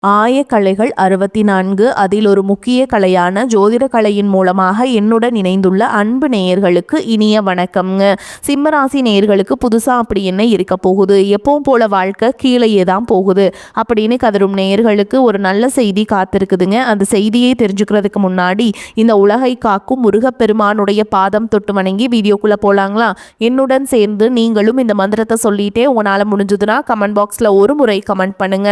ஆயக்கலைகள் 64 அதில் ஒரு முக்கிய கலையான ஜோதிட கலையின் மூலமாக என்னுடன் இணைந்துள்ள அன்பு நேயர்களுக்கு இனிய வணக்கம்ங்க. சிம்மராசி நேயர்களுக்கு புதுசா அப்படி என்ன இருக்க போகுது, எப்பவும் போல வாழ்க்கை கீழேயே தான் போகுது அப்படின்னு கதரும் நேயர்களுக்கு ஒரு நல்ல செய்தி காத்திருக்குதுங்க. அந்த செய்தியை தெரிஞ்சுக்கிறதுக்கு முன்னாடி இந்த உலகை காக்கும் முருகப்பெருமானுடைய பாதம் தொட்டு வணங்கி வீடியோக்குள்ள போலாங்களா? என்னுடன் சேர்ந்து நீங்களும் இந்த மந்திரத்தை சொல்லிட்டே உங்களால முடிஞ்சதுன்னா கமெண்ட் பாக்ஸ்ல ஒரு முறை கமெண்ட் பண்ணுங்க.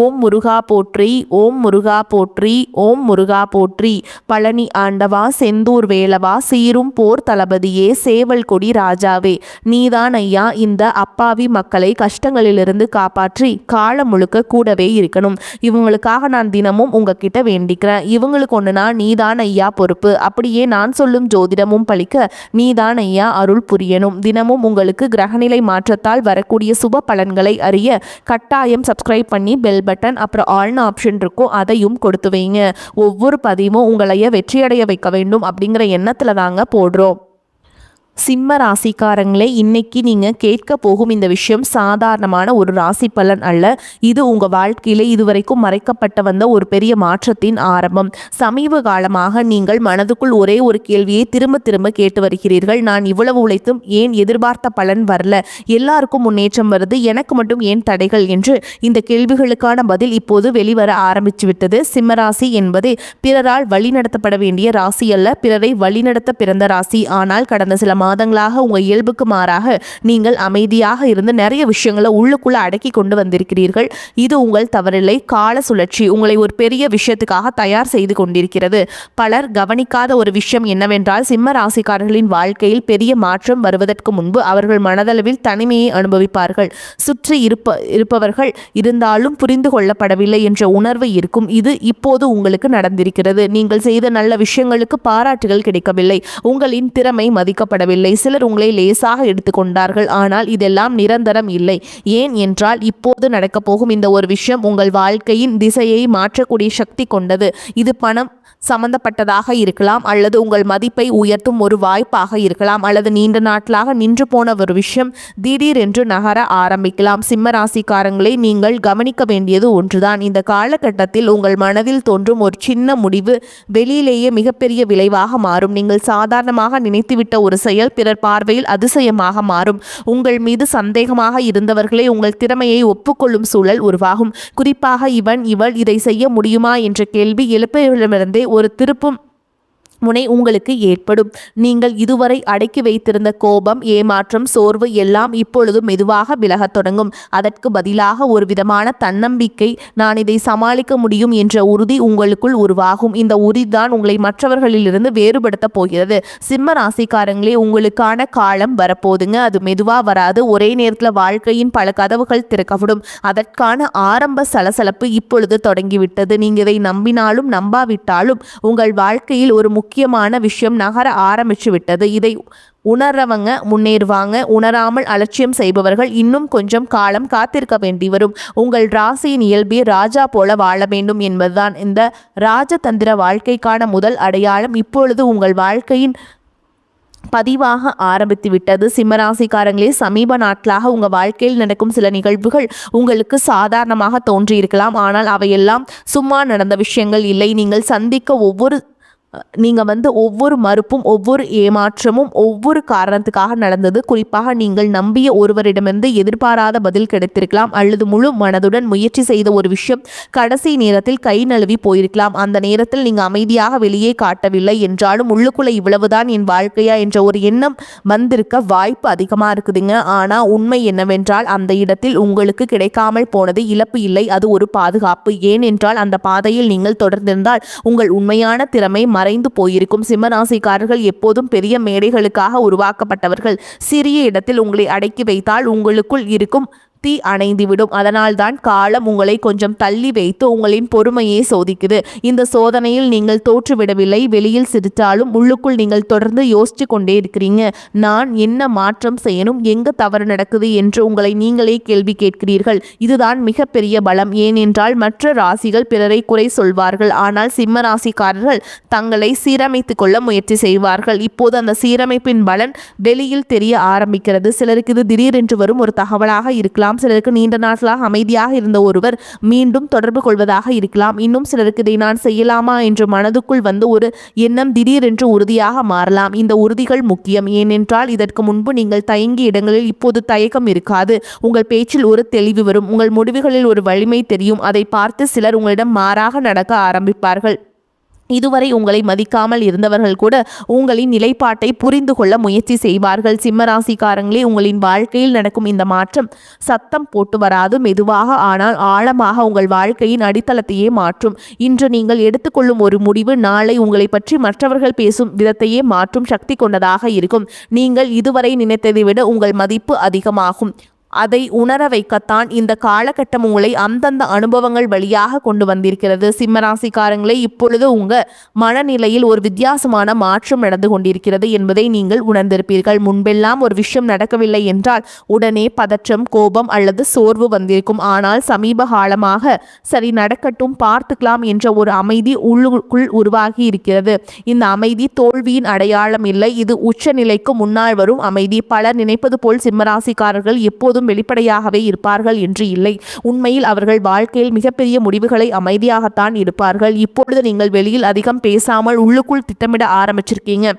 ஓம் முருகா போற்றி, ஓம் முருகா போற்றி, ஓம் முருகா போற்றி. பழனி ஆண்டவா, செந்தூர் வேலவா, சீரும் போர் தளபதியே, சேவல் கொடி ராஜாவே, நீதான் ஐயா இந்த அப்பாவி மக்களை கஷ்டங்களிலிருந்து காப்பாற்றி காலம் முழுக்க கூடவே இருக்கணும். இவங்களுக்காக நான் தினமும் உங்ககிட்ட வேண்டிக்கிறேன். இவங்களுக்கு ஒண்ணுனா நீதான் ஐயா பொறுப்பு. அப்படியே நான் சொல்லும் ஜோதிடமும் பழிக்க நீதான் ஐயா அருள் புரியணும். தினமும் உங்களுக்கு கிரகநிலை மாற்றத்தால் வரக்கூடிய சுப பலன்களை அறிய கட்டாயம் சப்ஸ்கிரைப் பண்ணி பெல் பட்டன் அப்புறம் ஆல்னு ஆப்ஷன் இருக்கும், அதையும் கொடுத்து வைங்க. ஒவ்வொரு பதிவும் உங்களைய வெற்றியடைய வைக்க வேண்டும் அப்படிங்கிற எண்ணத்துல தாங்க போடுறோம். சிம்ம ராசிக்காரங்களே, இன்னைக்கு நீங்கள் கேட்க போகும் இந்த விஷயம் சாதாரணமான ஒரு ராசி பலன் அல்ல. இது உங்கள் வாழ்க்கையில் இதுவரைக்கும் மறைக்கப்பட்ட வந்த ஒரு பெரிய மாற்றத்தின் ஆரம்பம். சமீப காலமாக நீங்கள் மனதுக்குள் ஒரே ஒரு கேள்வியை திரும்ப திரும்ப கேட்டு வருகிறீர்கள். நான் இவ்வளவு உழைத்தும் ஏன் எதிர்பார்த்த பலன் வரல, எல்லாருக்கும் முன்னேற்றம் வருது, எனக்கு மட்டும் ஏன் தடைகள் என்று இந்த கேள்விகளுக்கான பதில் இப்போது வெளிவர ஆரம்பித்து விட்டது. சிம்மராசி என்பதே பிறரால் வழிநடத்தப்பட வேண்டிய ராசி அல்ல, பிறரை வழிநடத்த பிறந்த ராசி. ஆனால் கடந்த சில மாதங்களாக உங்க இயல்புக்கு மாறாக நீங்கள் அமைதியாக இருந்து நிறைய விஷயங்களை உள்ளுக்குள்ள அடக்கி கொண்டு வந்திருக்கிறீர்கள். இது உங்கள் தவறில்லை. கால சுழற்சி உங்களை ஒரு பெரிய விஷயத்துக்காக தயார் செய்து கொண்டிருக்கிறது. பலர் கவனிக்காத ஒரு விஷயம் என்னவென்றால், சிம்ம ராசிக்காரர்களின் வாழ்க்கையில் பெரிய மாற்றம் வருவதற்கு முன்பு அவர்கள் மனதளவில் தனிமையை அனுபவிப்பார்கள். சுற்றி இருப்பவர்கள் இருந்தாலும் புரிந்து கொள்ளப்படவில்லை என்ற உணர்வு இருக்கும். இது இப்போது உங்களுக்கு நடந்திருக்கிறது. நீங்கள் செய்த நல்ல விஷயங்களுக்கு பாராட்டுகள் கிடைக்கவில்லை, உங்களின் திறமை மதிக்கப்படவில்லை, சிலர் உங்களை லேசாக எடுத்துக்கொண்டார்கள். ஆனால் இதெல்லாம் நிரந்தரம் இல்லை. ஏன் என்றால் இப்போது நடக்கப் போகும் இந்த ஒரு விஷயம் உங்கள் வாழ்க்கையின் திசையை மாற்றக்கூடிய சக்தி கொண்டது. இது பணம் சம்பந்தப்பட்டதாக இருக்கலாம், அல்லது உங்கள் மதிப்பை உயர்த்தும் ஒரு வாய்ப்பாக இருக்கலாம், அல்லது நீண்ட நாட்களாக நின்று போன ஒரு விஷயம் திடீரென்று நகர ஆரம்பிக்கலாம். சிம்ம ராசிக்காரங்களை, நீங்கள் கவனிக்க வேண்டியது ஒன்றுதான். இந்த காலகட்டத்தில் உங்கள் மனதில் தோன்றும் ஒரு சின்ன முடிவு வெளியிலேயே மிகப்பெரிய விளைவாக மாறும். நீங்கள் சாதாரணமாக நினைத்துவிட்ட ஒரு செயல் பிறர் பார்வையில் அதிசயமாக மாறும். உங்கள் மீது சந்தேகமாக இருந்தவர்களே உங்கள் திறமையை ஒப்புக்கொள்ளும் சூழல் உருவாகும். குறிப்பாக இவள் இதை செய்ய முடியுமா என்ற கேள்வி எழுப்பிலிருந்தே ஒரு திருப்பும் முனை உங்களுக்கு ஏற்படும். நீங்கள் இதுவரை அடக்கி வைத்திருந்த கோபம், ஏமாற்றம், சோர்வு எல்லாம் இப்பொழுது மெதுவாக விலகத் தொடங்கும். அதற்கு பதிலாக ஒரு விதமான தன்னம்பிக்கை, நான் இதை சமாளிக்க முடியும் என்ற உறுதி உங்களுக்குள் உருவாகும். இந்த உறுதிதான் உங்களை மற்றவர்களிலிருந்து வேறுபடுத்த போகிறது. சிம்ம ராசிக்காரங்களே, உங்களுக்கான காலம் வரப்போதுங்க. அது மெதுவா வராது. ஒரே நேரத்தில் வாழ்க்கையின் பல கதவுகள் திறக்கப்படும். அதற்கான ஆரம்ப சலசலப்பு இப்பொழுது தொடங்கிவிட்டது. நீங்க இதை நம்பினாலும் நம்பாவிட்டாலும் உங்கள் வாழ்க்கையில் ஒரு முக்கியமான விஷயம் நகர ஆரம்பிச்சு விட்டது. இதை உணர்றவங்க முன்னேறுவாங்க. உணராமல் அலட்சியம் செய்பவர்கள் இன்னும் கொஞ்சம் காலம் காத்திருக்க வேண்டி வரும். உங்கள் ராசியின் இயல்பே ராஜா போல வாழ வேண்டும் என்பதுதான் இந்த ராஜதந்திர வாழ்க்கைக்கான முதல் அடையாளம் இப்பொழுது உங்கள் வாழ்க்கையின் பதிவாக ஆரம்பித்து விட்டது. சிம்மராசிக்காரங்களே, சமீப நாட்களாக உங்கள் வாழ்க்கையில் நடக்கும் சில நிகழ்வுகள் உங்களுக்கு சாதாரணமாக தோன்றியிருக்கலாம். ஆனால் அவையெல்லாம் சும்மா நடந்த விஷயங்கள் இல்லை. நீங்கள் சந்திக்க ஒவ்வொரு மறுப்பும், ஒவ்வொரு ஏமாற்றமும் ஒவ்வொரு காரணத்துக்காக நடந்தது. குறிப்பாக நீங்கள் நம்பிய ஒருவரிடமிருந்து எதிர்பாராத பதில் கிடைத்திருக்கலாம், அல்லது முழு மனதுடன் முயற்சி செய்த ஒரு விஷயம் கடைசி நேரத்தில் கை நழுவி போயிருக்கலாம். அந்த நேரத்தில் நீங்கள் அமைதியாக வெளியே காட்டவில்லை என்றாலும் உள்ளுக்குள்ள இவ்வளவுதான் என் வாழ்க்கையா என்ற ஒரு எண்ணம் வந்திருக்க வாய்ப்பு அதிகமாக இருக்குதுங்க. ஆனால் உண்மை என்னவென்றால், அந்த இடத்தில் உங்களுக்கு கிடைக்காமல் போனது இழப்பு இல்லை, அது ஒரு பாதுகாப்பு. ஏனென்றால் அந்த பாதையில் நீங்கள் தொடர்ந்திருந்தால் உங்கள் உண்மையான திறமை மறைந்து போயிருக்கும். சிம்மராசிக்காரர்கள் எப்போதும் பெரிய மேடைகளுக்காக உருவாக்கப்பட்டவர்கள். சிறிய இடத்தில் உங்களை அடக்கி வைத்தால் உங்களுக்குள் இருக்கும் தீ அணைந்துவிடும். அதனால்தான் காலம் உங்களை கொஞ்சம் தள்ளி வைத்து உங்களின் பொறுமையை சோதிக்குது. இந்த சோதனையில் நீங்கள் தோற்றுவிடவில்லை. வெளியில் சிரித்தாலும் உள்ளுக்குள் நீங்கள் தொடர்ந்து யோசிச்சு கொண்டே இருக்கிறீங்க. நான் என்ன மாற்றம் செய்யணும், எங்க தவறு நடக்குது என்று உங்களை நீங்களே கேள்வி கேட்கிறீர்கள். இதுதான் மிகப்பெரிய பலம். ஏனென்றால் மற்ற ராசிகள் பிறரை குறை சொல்வார்கள், ஆனால் சிம்ம ராசிக்காரர்கள் தங்களை சீரமைத்து கொள்ள முயற்சி செய்வார்கள். இப்போது அந்த சீரமைப்பின் பலன் வெளியில் தெரிய ஆரம்பிக்கிறது. சிலருக்கு இது திடீரென்று வரும் ஒரு தகவலாக இருக்கலாம், இருக்கலாம். சிலருக்கு நீண்ட நாட்களாக அமைதியாக இருந்த ஒருவர் மீண்டும் தொடர்பு கொள்வதாக இருக்கலாம். இன்னும் சிலருக்கு இதை நான் செய்யலாமா என்று மனதுக்குள் வந்து ஒரு எண்ணம் திடீரென்று உறுதியாக மாறலாம். இந்த உறுதிகள் முக்கியம். ஏனென்றால் இதற்கு முன்பு நீங்கள் தயங்கிய இடங்களில் இப்போது தயக்கம் இருக்காது. உங்கள் பேச்சில் ஒரு தெளிவு வரும். உங்கள் முடிவுகளில் ஒரு வலிமை தெரியும். அதை பார்த்து சிலர் உங்களிடம் மாறாக நடக்க ஆரம்பிப்பார்கள். இதுவரை உங்களை மதிக்காமல் இருந்தவர்கள் கூட உங்களின் நிலைப்பாட்டை புரிந்து கொள்ள முயற்சி செய்வார்கள். சிம்மராசிக்காரங்களே, உங்களின் வாழ்க்கையில் நடக்கும் இந்த மாற்றம் சத்தம் போட்டு வராது, மெதுவாக ஆனால் ஆழமாக உங்கள் வாழ்க்கையின் அடித்தளத்தையே மாற்றும். இன்று நீங்கள் எடுத்துக்கொள்ளும் ஒரு முடிவு நாளை உங்களை பற்றி மற்றவர்கள் பேசும் விதத்தையே மாற்றும் சக்தி கொண்டதாக இருக்கும். நீங்கள் இதுவரை நினைத்ததை விட உங்கள் மதிப்பு அதிகமாகும். அதை உணர வைக்கத்தான் இந்த காலகட்டம் உங்களை அந்தந்த அனுபவங்கள் வழியாக கொண்டு வந்திருக்கிறது. சிம்மராசிக்காரங்களே, இப்பொழுது உங்க மனநிலையில் ஒரு வித்தியாசமான மாற்றம் நடந்து கொண்டிருக்கிறது என்பதை நீங்கள் உணர்ந்திருப்பீர்கள். முன்பெல்லாம் ஒரு விஷயம் நடக்கவில்லை என்றால் உடனே பதற்றம், கோபம் அல்லது சோர்வு வந்திருக்கும். ஆனால் சமீப காலமாக சரி நடக்கட்டும், பார்த்துக்கலாம் என்ற ஒரு அமைதி உள்ளுக்குள் உருவாகி இருக்கிறது. இந்த அமைதி தோல்வியின் அடையாளம் இல்லை, இது உச்சநிலைக்கு முன்னால் வரும் அமைதி. பலர் நினைப்பது போல் சிம்மராசிக்காரர்கள் எப்போதும் வெளிப்படையாகவே இருப்பார்கள் என்று இல்லை. உண்மையில் அவர்கள் வாழ்க்கையில் மிகப்பெரிய முடிவுகளை அமைதியாகத்தான் இருப்பார்கள். இப்பொழுது நீங்கள் வெளியில் அதிகம் பேசாமல் உள்ளுக்குள் திட்டமிட ஆரம்பிச்சிருக்கீங்க.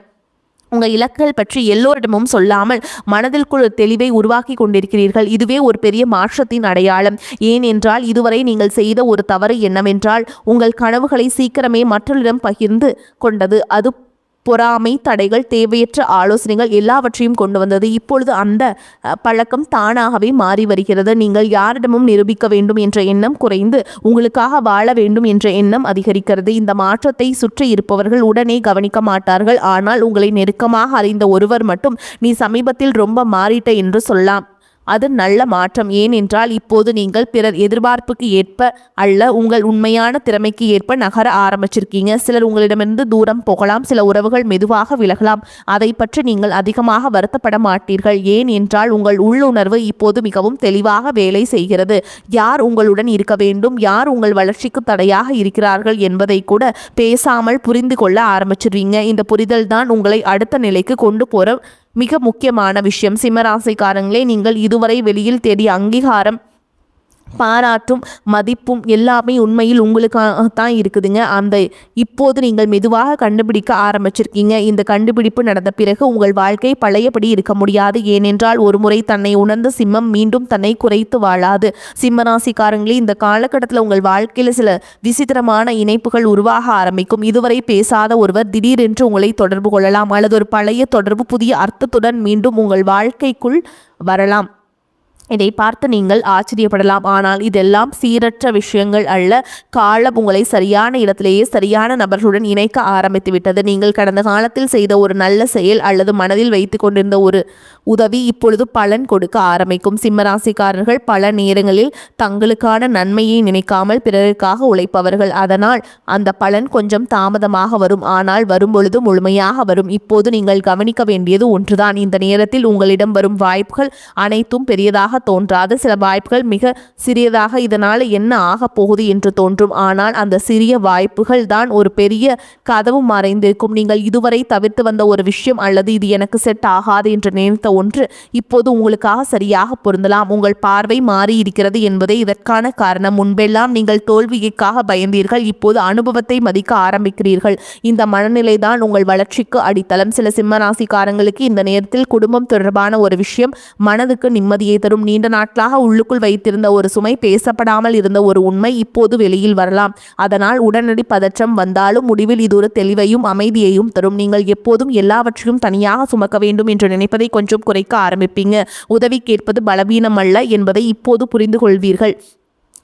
உங்கள் இலக்குகள் பற்றி எல்லோரிடமும் சொல்லாமல் மனதிற்குள் தெளிவை உருவாக்கி கொண்டிருக்கிறீர்கள். இதுவே ஒரு பெரிய மாற்றத்தின் அடையாளம். ஏனென்றால் இதுவரை நீங்கள் செய்த ஒரு தவறு என்னவென்றால் உங்கள் கனவுகளை சீக்கிரமே மற்றவரிடம் பகிர்ந்து கொண்டது. அது பொறாமை, தடைகள், தேவையற்ற ஆலோசனைகள் எல்லாவற்றையும் கொண்டு வந்தது. இப்பொழுது அந்த பழக்கம் தானாகவே மாறி வருகிறது. நீங்கள் யாரிடமும் நிரூபிக்க வேண்டும் என்ற எண்ணம் குறைந்து உங்களுக்காக வாழ வேண்டும் என்ற எண்ணம் அதிகரிக்கிறது. இந்த மாற்றத்தை சுற்றி இருப்பவர்கள் உடனே கவனிக்க மாட்டார்கள். ஆனால் உங்களை நெருக்கமாக அறிந்த ஒருவர் மட்டும் நீ சமீபத்தில் ரொம்ப மாறிட்ட என்று சொல்லலாம். அது நல்ல மாற்றம். ஏனென்றால் இப்போது நீங்கள் பிறர் எதிர்பார்ப்புக்கு ஏற்ப அல்ல, உங்கள் உண்மையான திறமைக்கு ஏற்ப நகர ஆரம்பிச்சிருக்கீங்க. சிலர் உங்களிடமிருந்து தூரம் போகலாம், சில உறவுகள் மெதுவாக விலகலாம். அதை பற்றி நீங்கள் அதிகமாக வருத்தப்பட மாட்டீர்கள். ஏன் என்றால் உங்கள் உள்ளுணர்வு இப்போது மிகவும் தெளிவாக வேலை செய்கிறது. யார் உங்களுடன் இருக்க வேண்டும், யார் உங்கள் வளர்ச்சிக்கு தடையாக இருக்கிறார்கள் என்பதை கூட பேசாமல் புரிந்து கொள்ள ஆரம்பிச்சிருவீங்க. இந்த புரிதல் தான் உங்களை அடுத்த நிலைக்கு கொண்டு போற மிக முக்கியமான விஷயம். சிம்மராசிக்காரங்களே, நீங்கள் இதுவரை வெளியில் தேடிய அங்கீகாரம், பாராட்டும், மதிப்பும் எல்லாமே உண்மையில் உங்களுக்காகத்தான் இருக்குதுங்க. அந்த இப்போது நீங்கள் மெதுவாக கண்டுபிடிக்க ஆரம்பிச்சிருக்கீங்க. இந்த கண்டுபிடிப்பு நடந்த பிறகு உங்கள் வாழ்க்கை பழையபடி இருக்க முடியாது. ஏனென்றால் ஒரு முறை தன்னை உணர்ந்த சிம்மம் மீண்டும் தன்னை குறைத்து வாழாது. சிம்மராசிக்காரங்களே, இந்த காலகட்டத்தில் உங்கள் வாழ்க்கையில் சில விசித்திரமான இணைப்புகள் உருவாக ஆரம்பிக்கும். இதுவரை பேசாத ஒருவர் திடீரென்று உங்களை தொடர்பு கொள்ளலாம், அல்லது ஒரு பழைய தொடர்பு புதிய அர்த்தத்துடன் மீண்டும் உங்கள் வாழ்க்கைக்குள் வரலாம். இதை பார்த்து நீங்கள் ஆச்சரியப்படலாம். ஆனால் இதெல்லாம் சீரற்ற விஷயங்கள் அல்ல. காலம் உங்களை சரியான இடத்திலேயே சரியான நபர்களுடன் இணைக்க ஆரம்பித்து விட்டது. நீங்கள் கடந்த காலத்தில் செய்த ஒரு நல்ல செயல் அல்லது மனதில் வைத்து கொண்டிருந்த ஒரு உதவி இப்பொழுது பலன் கொடுக்க ஆரம்பிக்கும். சிம்மராசிக்காரர்கள் பல நேரங்களில் தங்களுக்கான நன்மையை நினைக்காமல் பிறருக்காக உழைப்பவர்கள். அதனால் அந்த பலன் கொஞ்சம் தாமதமாக வரும், ஆனால் வரும்பொழுது முழுமையாக வரும். இப்போது நீங்கள் கவனிக்க வேண்டியது ஒன்றுதான். இந்த நேரத்தில் உங்களிடம் வரும் வாய்ப்புகள் அனைத்தும் பெரியதாக தோன்றாது. சில வாய்ப்புகள் மிக சிறியதாக இதனால் என்ன ஆக போகுது என்று தோன்றும். ஆனால் அந்த சிறிய வாய்ப்புகள் தான் ஒரு பெரிய கதவு மறைந்திருக்கும். நீங்கள் இதுவரை தவிர்த்து வந்த ஒரு விஷயம் அல்லது இது எனக்கு செட் ஆகாது என்று நினைத்த ஒன்று இப்போது உங்களுக்காக சரியாக பொருந்தலாம். உங்கள் பார்வை மாறி இருக்கிறது என்பதே இதற்கான காரணம். முன்பெல்லாம் நீங்கள் தோல்விக்காக பயந்தீர்கள், இப்போது அனுபவத்தை மதிக்க ஆரம்பிக்கிறீர்கள். இந்த மனநிலை தான் உங்கள் வளர்ச்சிக்கு அடித்தளம். சில சிம்மராசிக்காரங்களுக்கு இந்த நேரத்தில் குடும்பம் தொடர்பான ஒரு விஷயம் மனதுக்கு நிம்மதியை தரும். நீண்ட நாட்களாக உள்ளுக்குள் வைத்திருந்த ஒரு சுமை, பேசப்படாமல் இருந்த ஒரு உண்மை இப்போது வெளியில் வரலாம். அதனால் உடனடி பதற்றம் வந்தாலும் முடிவில் இது ஒரு தெளிவையும் அமைதியையும் தரும். நீங்கள் எப்போதும் எல்லாவற்றையும் தனியாக சுமக்க வேண்டும் என்று நினைப்பதை கொஞ்சம் குறைக்க ஆரம்பிப்பீங்க. உதவி கேட்பது பலவீனம் அல்ல என்பதை இப்போது புரிந்து கொள்வீர்கள்.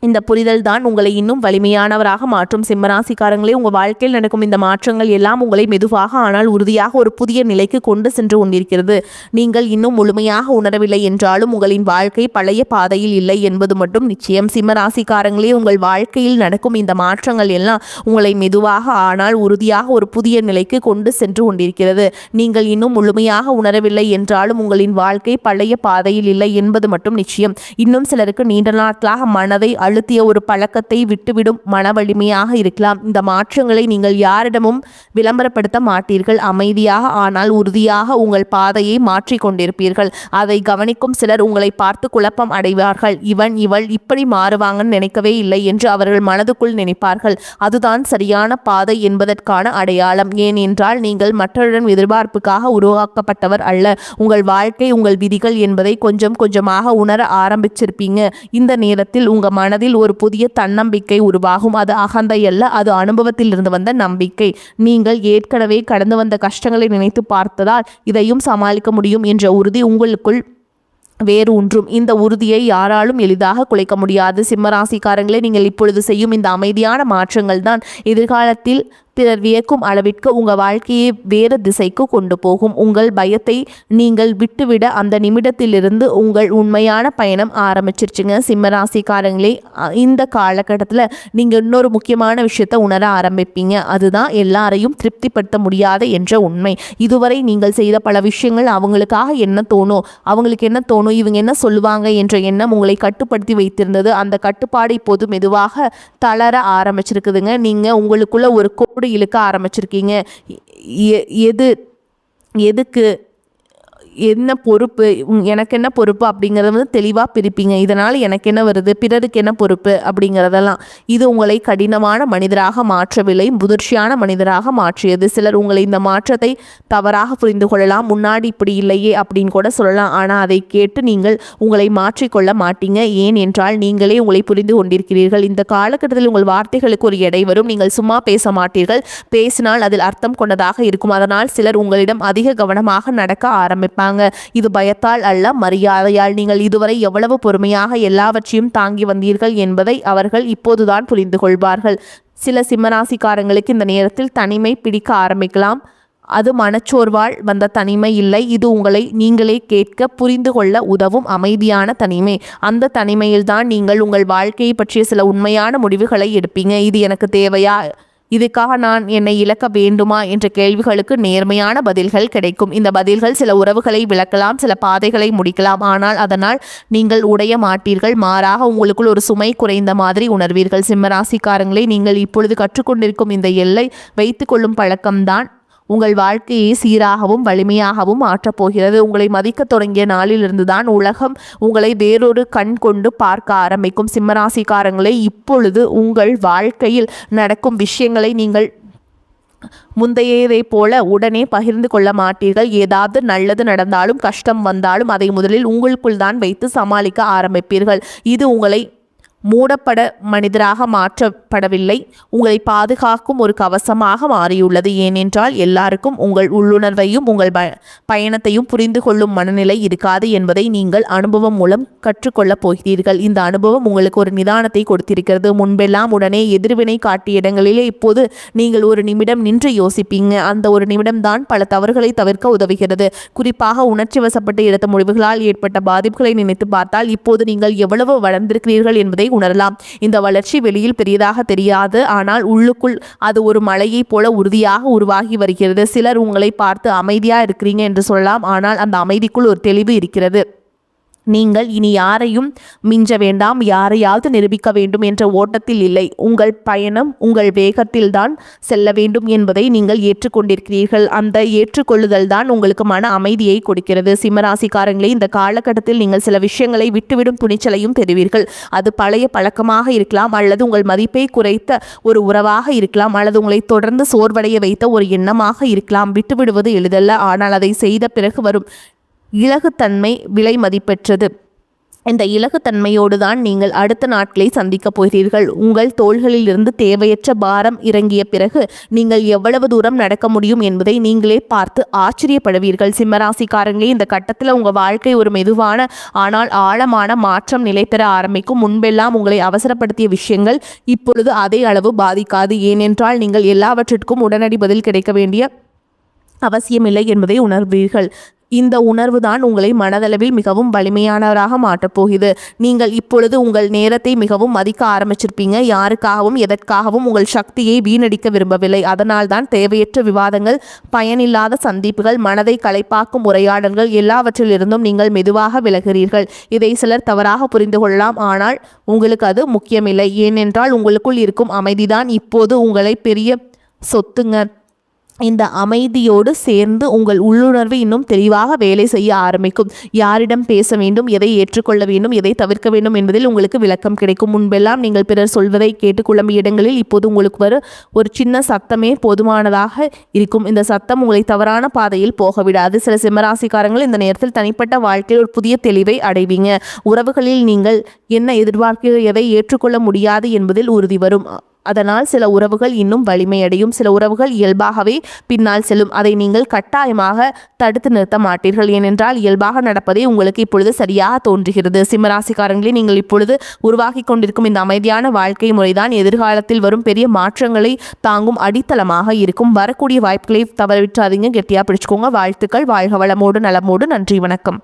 இந்த புரிதல் தான் உங்களை இன்னும் வலிமையானவராக மாற்றும். சிம்மராசிக்காரங்களே, உங்கள் வாழ்க்கையில் நடக்கும் இந்த மாற்றங்கள் எல்லாம் உங்களை மெதுவாக ஆனால் உறுதியாக ஒரு புதிய நிலைக்கு கொண்டு சென்று கொண்டிருக்கிறது. நீங்கள் இன்னும் முழுமையாக உணரவில்லை என்றாலும் உங்களின் வாழ்க்கை பழைய பாதையில் இல்லை என்பது மட்டும் நிச்சயம். சிம்மராசிக்காரங்களே, உங்கள் வாழ்க்கையில் நடக்கும் இந்த மாற்றங்கள் எல்லாம் உங்களை மெதுவாக ஆனால் உறுதியாக ஒரு புதிய நிலைக்கு கொண்டு சென்று கொண்டிருக்கிறது. நீங்கள் இன்னும் முழுமையாக உணரவில்லை என்றாலும் உங்களின் வாழ்க்கை பழைய பாதையில் இல்லை என்பது மட்டும் நிச்சயம். இன்னும் சிலருக்கு நீண்ட நாட்களாக மனதை அழுத்திய ஒரு பழக்கத்தை விட்டுவிடும் மன வலிமையாக இருக்கலாம். இந்த மாற்றங்களை நீங்கள் யாரிடமும் விளம்பரப்படுத்த மாட்டீர்கள். அமைதியாக ஆனால் உறுதியாக உங்கள் பாதையை மாற்றிக் கொண்டிருப்பீர்கள். அதை கவனிக்கும் சிலர் உங்களை பார்த்து குழப்பம் அடைவார்கள். இவள் இப்படி மாறுவாங்கன்னு நினைக்கவே இல்லை என்று அவர்கள் மனதுக்குள் நினைப்பார்கள். அதுதான் சரியான பாதை என்பதற்கான அடையாளம். ஏனென்றால் நீங்கள் மற்றவரின் எதிர்பார்ப்புக்காக உருவாக்கப்பட்டவர் அல்ல. உங்கள் வாழ்க்கை உங்கள் விதிகள் என்பதை கொஞ்சம் கொஞ்சமாக உணர ஆரம்பிச்சிருப்பீங்க. இந்த நேரத்தில் உங்க மனதில் ஒரு புதிய தன்னம்பிக்கை உருவாகும். அது அகந்தை அல்ல, அது அனுபவத்திலிருந்து வந்த நம்பிக்கை. நீங்கள் ஏற்கனவே கடந்து வந்த கஷ்டங்களை நினைத்து பார்த்ததால் இதையும் சமாளிக்க முடியும் என்ற உறுதி உங்களுக்குள் வேறு ஒன்றும். இந்த உறுதியை யாராலும் எளிதாக குலைக்க முடியாது. சிம்மராசிக்காரங்களே, நீங்கள் இப்பொழுது செய்யும் இந்த அமைதியான மாற்றங்கள் தான் எதிர்காலத்தில் பிறர் வியக்கும் அளவிற்கு உங்கள் வாழ்க்கையை வேறு திசைக்கு கொண்டு போகும். உங்கள் பயத்தை நீங்கள் விட்டுவிட அந்த நிமிடத்திலிருந்து உங்கள் உண்மையான பயணம் ஆரம்பிச்சிருச்சுங்க. சிம்மராசிக்காரங்களே, இந்த காலகட்டத்தில் நீங்கள் இன்னொரு முக்கியமான விஷயத்தை உணர ஆரம்பிப்பீங்க. அதுதான் எல்லாரையும் திருப்திப்படுத்த முடியாத என்ற உண்மை. இதுவரை நீங்கள் செய்த பல விஷயங்கள் அவங்களுக்காக அவங்களுக்கு என்ன தோணும், இவங்க என்ன சொல்லுவாங்க என்ற எண்ணம் உங்களை கட்டுப்படுத்தி வைத்திருந்தது. அந்த கட்டுப்பாடு இப்போது மெதுவாக தளர ஆரம்பிச்சிருக்குதுங்க. நீங்கள் உங்களுக்குள்ள ஒரு கோடு இழுக்க ஆரம்பிச்சிருக்கீங்க. எதுக்கு என்ன பொறுப்பு, எனக்கு என்ன பொறுப்பு அப்படிங்கிறத தெளிவாக பிரிப்பீங்க. இதனால் எனக்கு என்ன வருது, பிறருக்கு என்ன பொறுப்பு அப்படிங்கிறதெல்லாம். இது உங்களை கடினமான மனிதராக மாற்றவில்லை, முதிர்ச்சியான மனிதராக மாற்றியது. சிலர் உங்களை இந்த மாற்றத்தை தவறாக புரிந்து கொள்ளலாம். முன்னாடி இப்படி இல்லையே அப்படின்னு கூட சொல்லலாம். ஆனால் அதை கேட்டு நீங்கள் உங்களை மாற்றிக்கொள்ள மாட்டீங்க. ஏன் என்றால் நீங்களே உங்களை புரிந்து கொண்டிருக்கிறீர்கள். இந்த காலகட்டத்தில் உங்கள் வார்த்தைகளுக்கு ஒரு எடை வரும். நீங்கள் சும்மா பேச மாட்டீர்கள். பேசினால் அதில் அர்த்தம் கொண்டதாக இருக்கும். அதனால் சிலர் உங்களிடம் அதிக கவனமாக நடக்க ஆரம்பிப்பாங்க. இது பயத்தால் அல்ல, மரியாதையால். நீங்கள் இதுவரை எவ்வளவு பொறுமையாக எல்லாவற்றையும் தாங்கி வந்தீர்கள் என்பதை அவர்கள் இப்போதுதான் புரிந்து கொள்வார்கள். சில சிம்மராசிக்காரங்களுக்கு இந்த நேரத்தில் தனிமை பிடிக்க ஆரம்பிக்கலாம். அது மனச்சோர்வால் வந்த தனிமை இல்லை. இது உங்களை நீங்களே கேட்க புரிந்து கொள்ள உதவும் அமைதியான தனிமை. அந்த தனிமையில்தான் நீங்கள் உங்கள் வாழ்க்கையை பற்றிய சில உண்மையான முடிவுகளை எடுப்பீங்க. இது எனக்கு தேவையா, இதுக்காக நான் என்னை இழக்க வேண்டுமா என்ற கேள்விகளுக்கு நேர்மையான பதில்கள் கிடைக்கும். இந்த பதில்கள் சில உறவுகளை விளக்கலாம், சில பாதைகளை முடிக்கலாம். ஆனால் அதனால் நீங்கள் உடைய மாட்டீர்கள். மாறாக உங்களுக்குள் ஒரு சுமை குறைந்த மாதிரி உணர்வீர்கள். சிம்மராசிக்காரங்களே, நீங்கள் இப்பொழுது கற்றுக்கொண்டிருக்கும் இந்த எல்லை வைத்து கொள்ளும் பழக்கம்தான் உங்கள் வாழ்க்கையை சீராகவும் வலிமையாகவும் மாற்றப்போகிறது. உங்களை மதிக்க தொடங்கிய நாளிலிருந்து தான் உலகம் உங்களை வேறொரு கண் கொண்டு பார்க்க ஆரம்பிக்கும். சிம்மராசிக்காரங்களே, இப்பொழுது உங்கள் வாழ்க்கையில் நடக்கும் விஷயங்களை நீங்கள் முந்தையதை போல உடனே பகிர்ந்து கொள்ள மாட்டீர்கள். ஏதாவது நல்லது நடந்தாலும் கஷ்டம் வந்தாலும் அதை முதலில் உங்களுக்குள் தான் வைத்து சமாளிக்க ஆரம்பிப்பீர்கள். இது உங்களை மூடப்பட மனிதராக மாற்றப்படவில்லை, உங்களை பாதுகாக்கும் ஒரு கவசமாக மாறியுள்ளது. ஏனென்றால் எல்லாருக்கும் உங்கள் உள்ளுணர்வையும் உங்கள் பயணத்தையும் புரிந்து கொள்ளும் மனநிலை இருக்காது என்பதை நீங்கள் அனுபவம் மூலம் கற்றுக்கொள்ளப் போகிறீர்கள். இந்த அனுபவம் உங்களுக்கு ஒரு நிதானத்தை கொடுத்திருக்கிறது. முன்பெல்லாம் உடனே எதிர்வினை காட்டிய இடங்களிலே இப்போது நீங்கள் ஒரு நிமிடம் நின்று யோசிப்பீங்க. அந்த ஒரு நிமிடம்தான் பல தவறுகளை தவிர்க்க உதவுகிறது. குறிப்பாக உணர்ச்சி வசப்பட்டு எடுத்த முடிவுகளால் ஏற்பட்ட பாதிப்புகளை நினைத்து பார்த்தால் இப்போது நீங்கள் எவ்வளவு வளர்ந்திருக்கிறீர்கள் என்பதை உணரலாம். இந்த வளர்ச்சி வெளியில் பெரியதாக தெரியாது, ஆனால் உள்ளுக்குள் அது ஒரு மலையை போல உறுதியாக உருவாகி வருகிறது. சிலர் உங்களை பார்த்து அமைதியா இருக்கிறீங்க என்று சொல்லலாம், ஆனால் அந்த அமைதிக்குள் ஒரு தெளிவு இருக்கிறது. நீங்கள் இனி யாரையும் மிஞ்ச வேண்டாம், யாரையாவது நிரூபிக்க வேண்டும் என்ற ஓட்டத்தில் இல்லை. உங்கள் பயணம் உங்கள் வேகத்தில்தான் செல்ல வேண்டும் என்பதை நீங்கள் ஏற்றுக்கொண்டிருக்கிறீர்கள். அந்த ஏற்றுக்கொள்ளுதல் தான் உங்களுக்கு மன அமைதியை கொடுக்கிறது. சிம்மராசிக்காரங்களே, இந்த காலகட்டத்தில் நீங்கள் சில விஷயங்களை விட்டுவிடும் துணிச்சலையும் பெறுவீர்கள். அது பழைய பழக்கமாக இருக்கலாம், அல்லது உங்கள் மதிப்பை குறைத்த ஒரு உறவாக இருக்கலாம், அல்லது உங்களை தொடர்ந்து சோர்வடைய வைத்த ஒரு எண்ணமாக இருக்கலாம். விட்டுவிடுவது எளிதல்ல, ஆனால் அதை செய்த பிறகு வரும் இலகுத்தன்மை விலை மதிப்பெற்றது. இந்த இலகுத்தன்மையோடு தான் நீங்கள் அடுத்த நாட்களை சந்திக்கப் போகிறீர்கள். உங்கள் தோள்களில் இருந்து தேவையற்ற பாரம் இறங்கிய பிறகு நீங்கள் எவ்வளவு தூரம் நடக்க முடியும் என்பதை நீங்களே பார்த்து ஆச்சரியப்படுவீர்கள். சிம்மராசிக்காரங்களே, இந்த கட்டத்தில் உங்கள் வாழ்க்கை ஒரு மெதுவான ஆனால் ஆழமான மாற்றம் நிலை பெற ஆரம்பிக்கும். முன்பெல்லாம் உங்களை அவசரப்படுத்திய விஷயங்கள் இப்பொழுது அதே அளவு பாதிக்காது. ஏனென்றால் நீங்கள் எல்லாவற்றிற்கும் உடனடி பதில் கிடைக்க வேண்டிய அவசியமில்லை என்பதை உணர்வீர்கள். இந்த உணர்வு தான் உங்களை மனதளவில் மிகவும் வலிமையானவராக மாற்றப் போகிறது. நீங்கள் இப்பொழுது உங்கள் நேரத்தை மிகவும் மதிக்க ஆரம்பிச்சிருப்பீங்க. யாருக்காகவும் எதற்காகவும் உங்கள் சக்தியை வீணடிக்க விரும்பவில்லை. அதனால் தான் தேவையற்ற விவாதங்கள், பயனில்லாத சந்திப்புகள், மனதை களைப்பாக்கும் உரையாடல்கள் எல்லாவற்றிலிருந்தும் நீங்கள் மெதுவாக விலகிறீர்கள். இதை சிலர் தவறாக புரிந்து கொள்ளலாம். ஆனால் உங்களுக்கு அது முக்கியமில்லை. ஏனென்றால் உங்களுக்குள் இருக்கும் அமைதிதான் இப்போது உங்களை பெரிய சொத்துங்க. இந்த அமைதியோடு சேர்ந்து உங்கள் உள்ளுணர்வு இன்னும் தெளிவாக வேலை செய்ய ஆரம்பிக்கும். யாரிடம் பேச வேண்டும், எதை ஏற்றுக்கொள்ள வேண்டும், எதை தவிர்க்க வேண்டும் என்பதில் உங்களுக்கு விளக்கம் கிடைக்கும். முன்பெல்லாம் நீங்கள் பிறர் சொல்வதை கேட்டு குழம்பிய இடங்களில் இப்போது உங்களுக்கு ஒரு சின்ன சத்தமே போதுமானதாக இருக்கும். இந்த சத்தம் உங்களை தவறான பாதையில் போக விடாது. சில சிம்மராசிக்காரங்கள் இந்த நேரத்தில் தனிப்பட்ட வாழ்க்கையில் ஒரு புதிய தெளிவை அடைவீங்க. உறவுகளில் நீங்கள் என்ன எதிர்பார்க்க, எதை ஏற்றுக்கொள்ள முடியாது என்பதில் உறுதி வரும். அதனால் சில உறவுகள் இன்னும் வலிமையடையும். சில உறவுகள் இயல்பாகவே பின்னால் செல்லும். அதை நீங்கள் கட்டாயமாக தடுத்து நிறுத்த மாட்டீர்கள். ஏனென்றால் இயல்பாக நடப்பதே உங்களுக்கு இப்பொழுது சரியாக தோன்றுகிறது. சிம்மராசிக்காரங்களே, நீங்கள் இப்பொழுது உருவாக்கி கொண்டிருக்கும் இந்த அமைதியான வாழ்க்கை முறைதான் எதிர்காலத்தில் வரும் பெரிய மாற்றங்களை தாங்கும் அடித்தளமாக இருக்கும். வரக்கூடிய வாய்ப்புகளை தவறவிட்டாதீங்க. கெட்டியாக பிடிச்சுக்கோங்க. வாழ்த்துக்கள். வாழ்க வளமோடு நலமோடு. நன்றி, வணக்கம்.